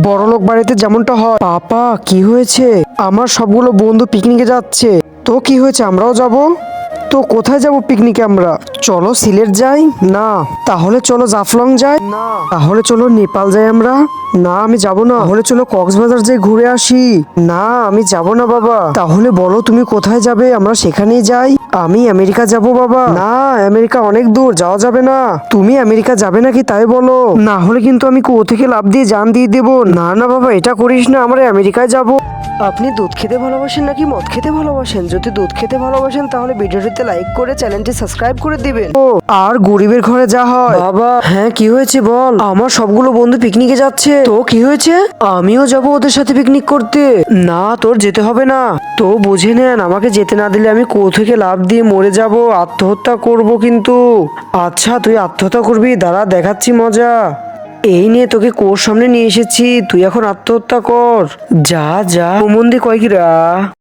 বড়লোক বাড়িতে যেমনটা হয়। পাপা কি হয়েছে? আমার সবগুলো বন্ধু পিকনিকে যাচ্ছে। তো কি হয়েছে, আমরাও যাব। তো কোথায় যাব পিকনিকে আমরা? চলো সিলেট যাই। না। তাহলে চলো জাফলং যাই। না। তাহলে চলো নেপাল যাই আমরা। না আমি যাব না। তাহলে চলো কক্সবাজার যাই ঘুরে আসি। না আমি যাব না বাবা। তাহলে বলো তুমি কোথায় যাবে, আমরা সেখানেই যাই। আমি আমেরিকা যাব বাবা। না আমেরিকা অনেক দূর, যাওয়া যাবে না। তুমি আমেরিকা যাবে নাকি তাই বলো, না হলে কিন্তু আমি কুয়ো থেকে লাফ দিয়ে জান দিয়ে দেবো। না না বাবা এটা করিস না, আমরা আমেরিকায় যাব। আপনি দুধ খেতে ভালোবাসেন নাকি মদ খেতে ভালোবাসেন? যদি দুধ খেতে ভালোবাসেন তাহলে ভিডিওটিতে লাইক করে চ্যানেলটি সাবস্ক্রাইব করে দিবেন। ও আর গরিবের ঘরে যা হয়। বাবা হ্যাঁ কি হয়েছে বল। আমার সবগুলো বন্ধু পিকনিকে যাচ্ছে। তো কি হয়েছে? আমিও যাব ওদের সাথে পিকনিক করতে। না তোর যেতে হবে না। তো বুঝে নেন, আমাকে যেতে না দিলে আমি কুয়ো থেকে লাফ দিয়ে মরে যাব, আত্মহত্যা করব কিন্তু। আচ্ছা তুই আত্মহত্যা করবি, দাঁড়া দেখাচ্ছি মজা। এই নিয়ে তোকে কুয়োর সামনে নিয়ে এসেছি, তুই এখন আত্মহত্যা কর। যা যা মন্দি কয় কিরা।